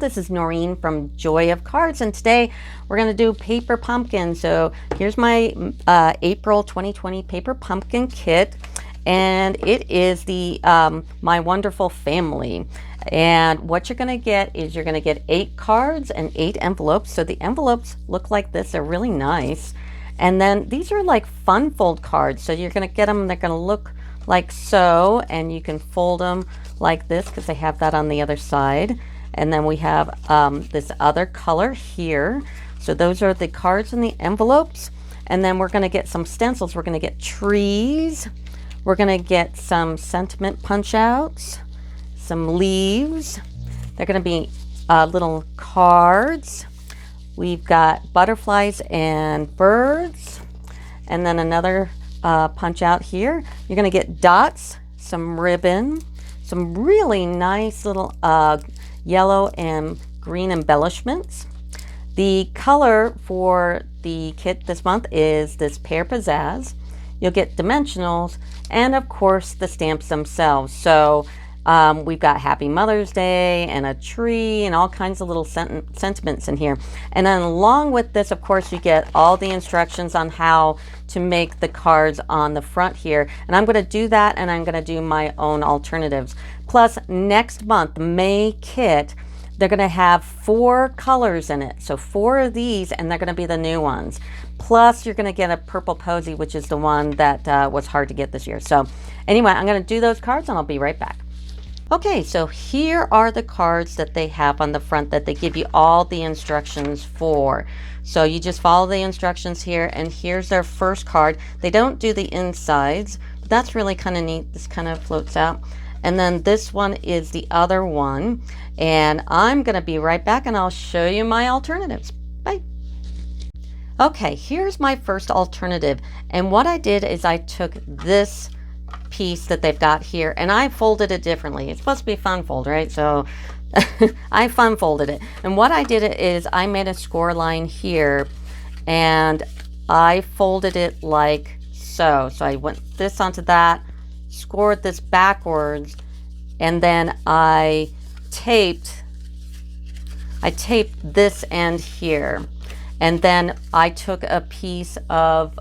this is Noreen from Joy of Cards, and today we're going to do paper pumpkin. So here's my April 2020 paper pumpkin kit, and it is the My Wonderful Family. And what you're going to get is you're going to get 8 cards and 8 envelopes. So the envelopes look like this. They're really nice. And then these are like fun fold cards. So you're going to get them, they're going to look like so, and you can fold them like this because they have that on the other side. And then we have this other color here. So those are the cards and the envelopes. And then we're going to get some stencils. We're going to get trees. We're going to get some sentiment punch outs, some leaves. They're going to be little cards. We've got butterflies and birds. And then another punch out here. You're going to get dots, some ribbon, some really nice little yellow and green embellishments. The color for the kit this month is this Pear Pizzazz. You'll get dimensionals and of course the stamps themselves. So we've got Happy Mother's Day and a tree and all kinds of little sentiments in here. And then along with this, of course, you get all the instructions on how to make the cards on the front here. And I'm going to do that, and I'm going to do my own alternatives. Plus, next month, May kit, they're going to have 4 colors in it. So 4 of these, and they're going to be the new ones. Plus, you're going to get a purple posy, which is the one that was hard to get this year. So anyway, I'm going to do those cards, and I'll be right back. Okay, so here are the cards that they have on the front that they give you all the instructions for. So you just follow the instructions here, and here's their first card. They don't do the insides, but that's really kind of neat. This kind of floats out. And then this one is the other one. And I'm going to be right back, and I'll show you my alternatives. Bye. Okay, here's my first alternative. And what I did is I took this piece that they've got here and I folded it differently. It's supposed to be fun fold, right? So I fun folded it, and what I did is I made a score line here and I folded it like so. So I went this onto that, scored this backwards, and then I taped this end here, and then I took a piece of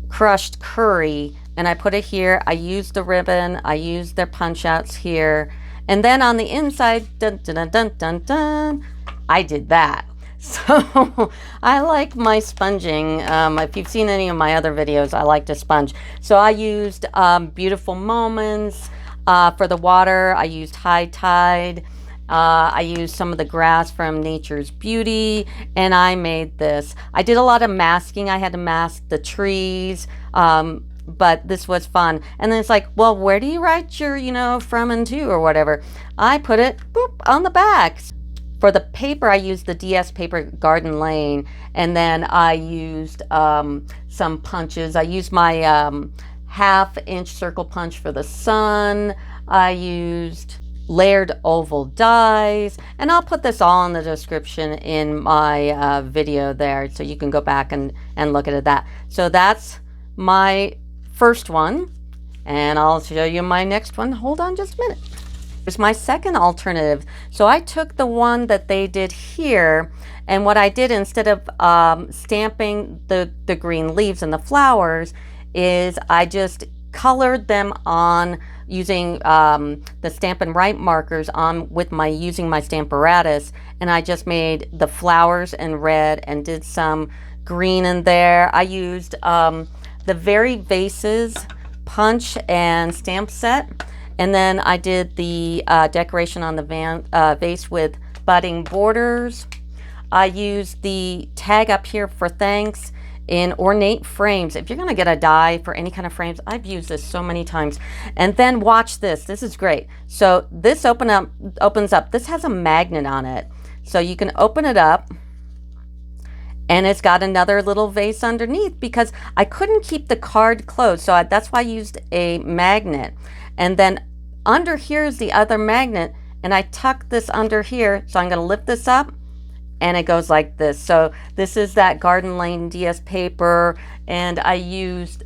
crushed curry and I put it here. I used the ribbon, I used their punch outs here, and then on the inside, dun dun dun dun dun dun, I did that. So I like my sponging. If you've seen any of my other videos, I like to sponge. So I used Beautiful Moments for the water. I used High Tide. I used some of the grass from Nature's Beauty, and I made this. I did a lot of masking. I had to mask the trees, but this was fun. And then it's like, well, where do you write your, from and to or whatever? I put it, boop, on the back. For the paper, I used the DS paper Garden Lane, and then I used some punches. I used my 1/2-inch circle punch for the sun. I used layered oval dies, and I'll put this all in the description in my video there, so you can go back and look at that. So that's my first one, and I'll show you my next one. Hold on just a minute. Here's my second alternative. So I took the one that they did here, and what I did instead of stamping the green leaves and the flowers is I just colored them on using the Stampin' Write markers on using my Stamparatus, and I just made the flowers in red and did some green in there. I used the Very Vases punch and stamp set, and then I did the decoration on the vase with budding borders. I used the tag up here for thanks in ornate frames. If you're going to get a die for any kind of frames, I've used this so many times. And then watch this. This is great. So this opens up. This has a magnet on it. So you can open it up, and it's got another little vase underneath because I couldn't keep the card closed. So that's why I used a magnet. And then under here is the other magnet, and I tucked this under here. So I'm going to lift this up, and it goes like this. So this is that Garden Lane DS paper, and I used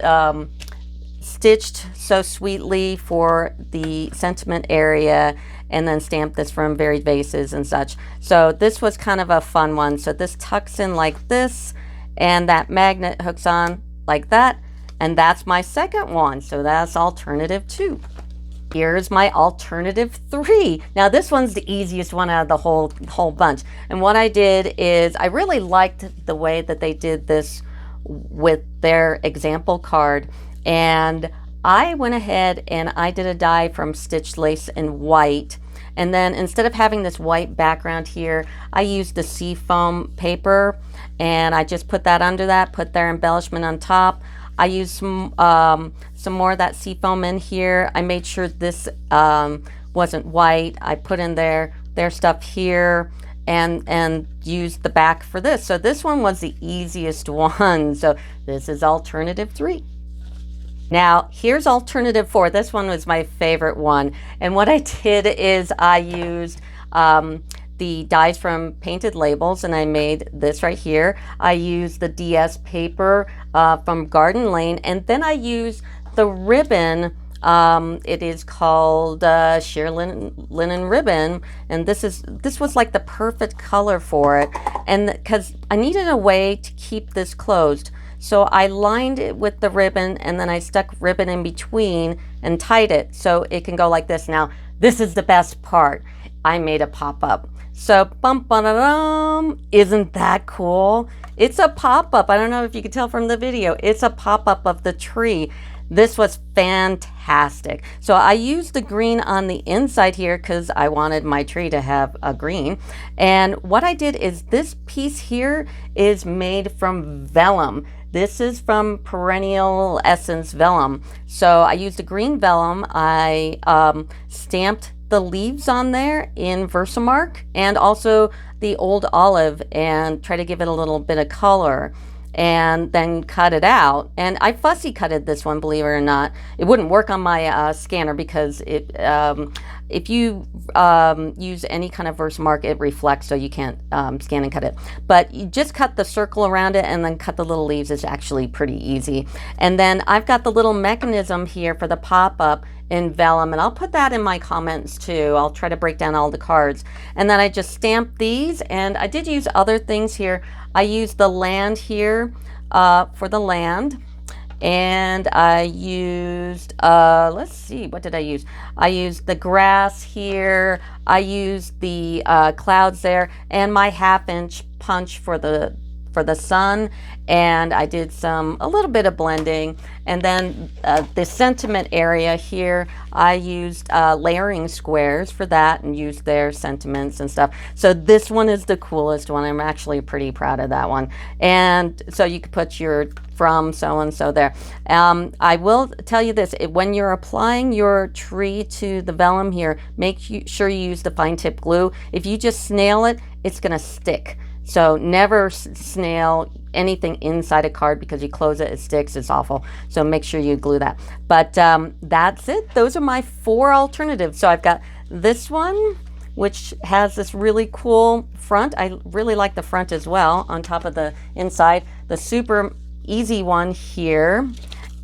stitched so sweetly for the sentiment area, and then stamped this from varied vases and such. So this was kind of a fun one. So this tucks in like this, and that magnet hooks on like that, and that's my second one. So that's alternative 2. Here's my alternative 3. Now this one's the easiest one out of the whole bunch. And what I did is I really liked the way that they did this with their example card, and I went ahead and I did a die from stitched lace in white, and then instead of having this white background here, I used the seafoam paper, and I just put that under that, put their embellishment on top. I used some more of that seafoam in here. I made sure this wasn't white. I put in their stuff here, and used the back for this. So this one was the easiest one. So this is alternative 3. Now here's alternative 4. This one was my favorite one. And what I did is I used the dies from Painted Labels, and I made this right here. I used the DS paper from Garden Lane, and then I used the ribbon. It is called sheer linen ribbon, and this was like the perfect color for it, and because I needed a way to keep this closed, so I lined it with the ribbon, and then I stuck ribbon in between and tied it so it can go like this. Now this is the best part. I made a pop-up. So isn't that cool? It's a pop-up. I don't know if you can tell from the video. It's a pop-up of the tree. This was fantastic. So I used the green on the inside here because I wanted my tree to have a green. And what I did is this piece here is made from vellum. This is from Perennial Essence Vellum. So I used a green vellum. I stamped the leaves on there in Versamark, and also the old olive, and try to give it a little bit of color, and then cut it out. And I fussy cutted this one, believe it or not. It wouldn't work on my scanner because it if you use any kind of Versamark, it reflects, so you can't scan and cut it. But you just cut the circle around it and then cut the little leaves. It's actually pretty easy. And then I've got the little mechanism here for the pop-up in vellum, and I'll put that in my comments too. I'll try to break down all the cards. And then I just stamped these, and I did use other things here. I used the land here for the land, and I used let's see, what did I use? I used the grass here, I used the clouds there, and my 1/2-inch punch for the sun, and I did a little bit of blending. And then the sentiment area here, I used layering squares for that, and used their sentiments and stuff. So this one is the coolest one. I'm actually pretty proud of that one. And so you could put your from so and so there. I will tell you this, when you're applying your tree to the vellum here, make sure you use the fine tip glue. If you just snail it, it's gonna stick. So never snail anything inside a card, because you close it, it sticks, it's awful. So make sure you glue that. But that's it. Those are my 4 alternatives. So I've got this one, which has this really cool front. I really like the front as well, on top of the inside. The super easy one here.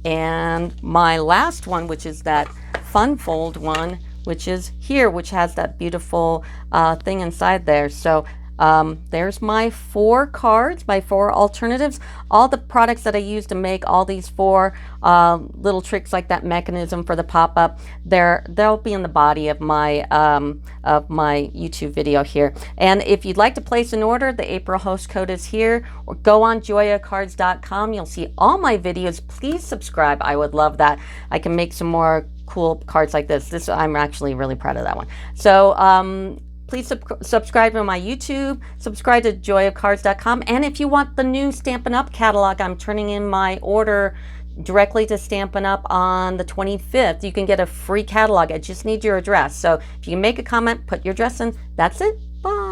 And my last one, which is that fun fold one, which is here, which has that beautiful thing inside there. So there's my 4 cards, my 4 alternatives. All the products that I used to make all these 4 little tricks, like that mechanism for the pop-up, they'll be in the body of my YouTube video here. And if you'd like to place an order, the April host code is here, or go on joyacards.com. You'll see all my videos. Please subscribe. I would love that. I can make some more cool cards like this. I'm actually really proud of that one. So please subscribe to my YouTube, subscribe to joyacards.com, and if you want the new Stampin' Up! Catalog, I'm turning in my order directly to Stampin' Up! On the 25th. You can get a free catalog. I just need your address. So if you can make a comment, put your address in. That's it. Bye.